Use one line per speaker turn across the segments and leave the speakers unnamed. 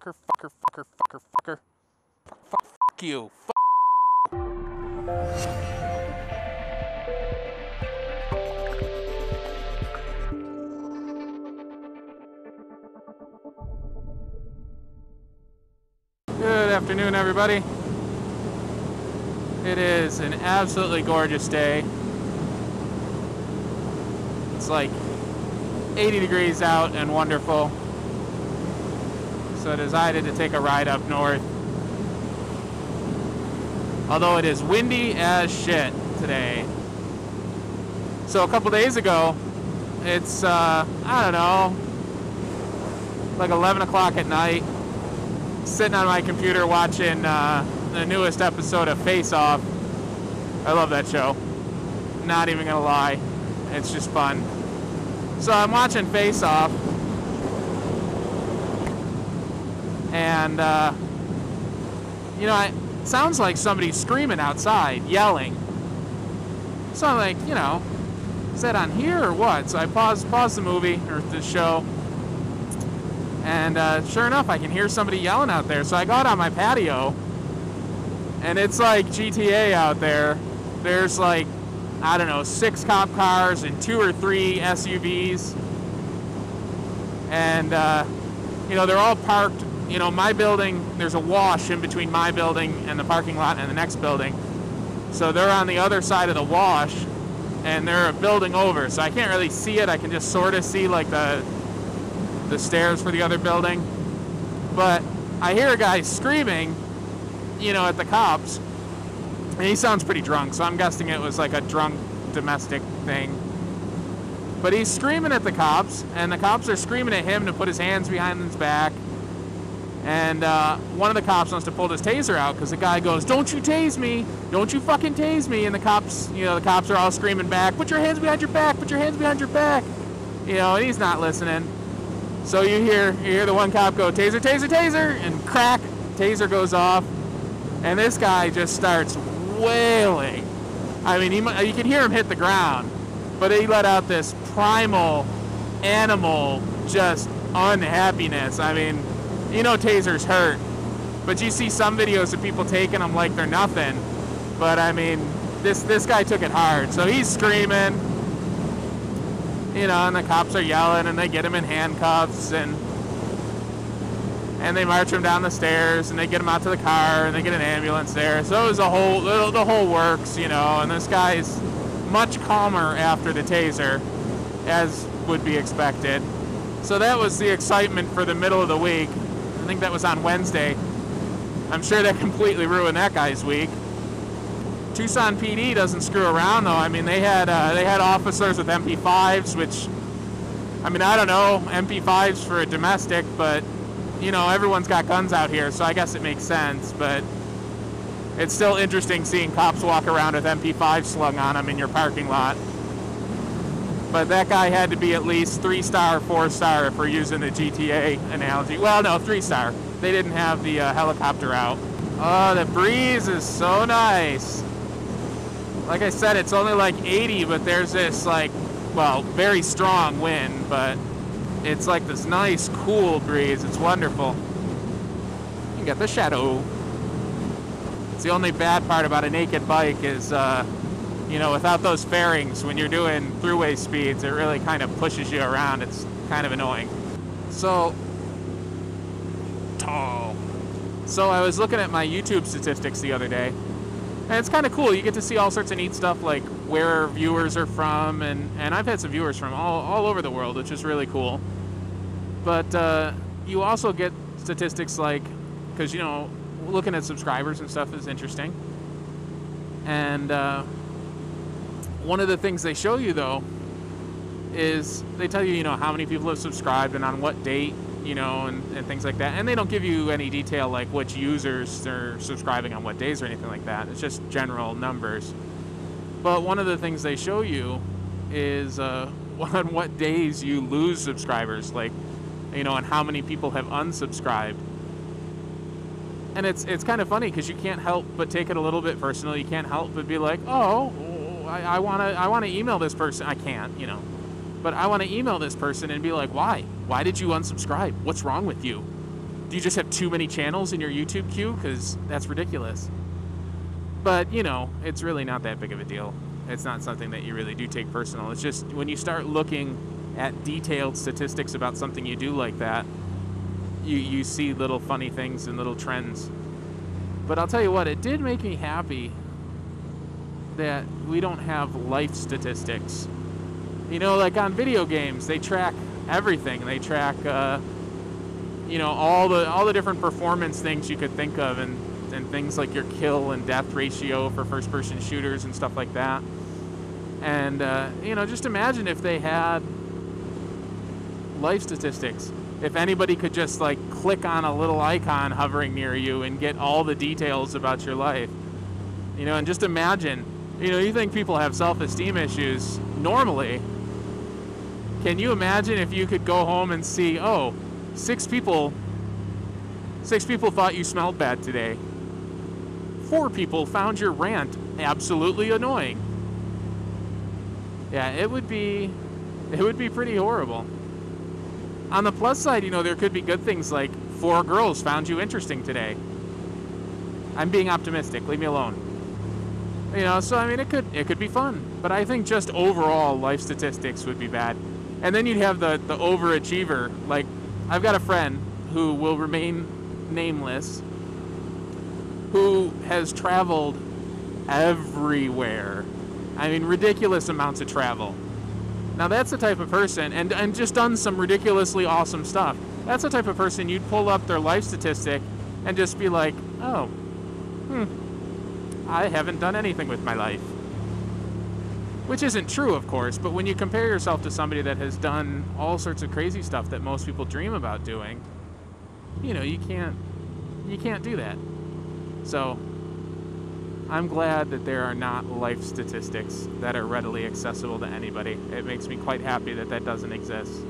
fucker, fucker, fucker, fucker, fucker. Fuck you. Good afternoon, everybody. It is an absolutely gorgeous day. It's like 80 degrees out and wonderful. So I decided to take a ride up north. Although it is windy as shit today. So a couple days ago, it's, I don't know, like 11 o'clock at night, sitting on my computer watching the newest episode of Face Off. I love that show. Not even gonna lie. It's just fun. So I'm watching Face Off. And, you know, it sounds like somebody's screaming outside, yelling. So I'm like, you know, is that on here or what? So I paused the movie, or the show. And sure enough, I can hear somebody yelling out there. So I go out on my patio, and it's like GTA out there. There's like, I don't know, 6 cop cars and 2 or 3 SUVs. And, you know, they're all parked. You know, my building, there's a wash in between my building and the parking lot and the next building. So they're on the other side of the wash, and they're a building over. So I can't really see it. I can just sort of see, like, the stairs for the other building. But I hear a guy screaming, you know, at the cops. And he sounds pretty drunk, so I'm guessing it was like a drunk domestic thing. But he's screaming at the cops, and the cops are screaming at him to put his hands behind his back. And one of the cops wants to pull his taser out because the guy goes, "Don't you tase me! Don't you fucking tase me!" And the cops, you know, the cops are all screaming back, "Put your hands behind your back! Put your hands behind your back!" You know, and he's not listening. So you hear the one cop go, "Taser, taser, taser!" And crack, taser goes off, and this guy just starts wailing. I mean, you can hear him hit the ground, but he let out this primal, animal, just unhappiness. I mean, you know, tasers hurt, but you see some videos of people taking them like they're nothing. But I mean, this guy took it hard. So he's screaming, you know, and the cops are yelling, and they get him in handcuffs, and they march him down the stairs, and they get him out to the car, and they get an ambulance there. So it was the whole works, you know. And this guy's much calmer after the taser, as would be expected. So that was the excitement for the middle of the week. I think that was on Wednesday. I'm sure that completely ruined that guy's week. Tucson PD doesn't screw around, though. I mean, they had officers with MP5s, which, I mean, I don't know, MP5s for a domestic, but, you know, everyone's got guns out here, so I guess it makes sense. But it's still interesting seeing cops walk around with MP5 slung on them in your parking lot. But that guy had to be at least 3-star, 4-star if we're using the GTA analogy. Well, no, 3-star. They didn't have the helicopter out. Oh, the breeze is so nice. Like I said, it's only like 80, but there's this, like, well, very strong wind, but it's like this nice, cool breeze. It's wonderful. You get the shadow. It's the only bad part about a naked bike is, you know, without those fairings, when you're doing throughway speeds, it really kind of pushes you around. It's kind of annoying. So I was looking at my YouTube statistics the other day, and it's kind of cool. You get to see all sorts of neat stuff, like where viewers are from, and I've had some viewers from all over the world, which is really cool. But you also get statistics like, because, you know, looking at subscribers and stuff is interesting. And one of the things they show you, though, is they tell you, you know, how many people have subscribed and on what date, you know, and things like that. And they don't give you any detail like which users are subscribing on what days or anything like that. It's just general numbers. But one of the things they show you is on what days you lose subscribers, like, you know, and how many people have unsubscribed. And it's kind of funny because you can't help but take it a little bit personal. You can't help but be like, oh, I want to email this person. I can't, you know. But I want to email this person and be like, why? Why did you unsubscribe? What's wrong with you? Do you just have too many channels in your YouTube queue? Because that's ridiculous. But, you know, it's really not that big of a deal. It's not something that you really do take personal. It's just when you start looking at detailed statistics about something you do like that, you see little funny things and little trends. But I'll tell you what, it did make me happy that we don't have life statistics. You know, like on video games, they track everything. They track, you know, all the different performance things you could think of, and things like your kill and death ratio for first-person shooters and stuff like that. And, you know, just imagine if they had life statistics. If anybody could just, like, click on a little icon hovering near you and get all the details about your life. You know, and just imagine, you know, you think people have self-esteem issues normally. Can you imagine if you could go home and see, oh, six people thought you smelled bad today. 4 people found your rant absolutely annoying. Yeah, it would be pretty horrible. On the plus side, you know, there could be good things like 4 girls found you interesting today. I'm being optimistic. Leave me alone. You know, so I mean, it could be fun. But I think just overall life statistics would be bad. And then you'd have the overachiever. Like, I've got a friend who will remain nameless, who has traveled everywhere. I mean, ridiculous amounts of travel. Now, that's the type of person, and just done some ridiculously awesome stuff. That's the type of person you'd pull up their life statistic and just be like, oh, I haven't done anything with my life. Which isn't true, of course, but when you compare yourself to somebody that has done all sorts of crazy stuff that most people dream about doing, you know, you can't do that. So, I'm glad that there are not life statistics that are readily accessible to anybody. It makes me quite happy that that doesn't exist.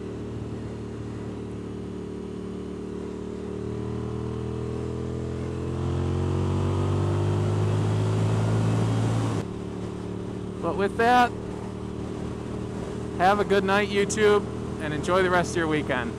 But with that, have a good night, YouTube, and enjoy the rest of your weekend.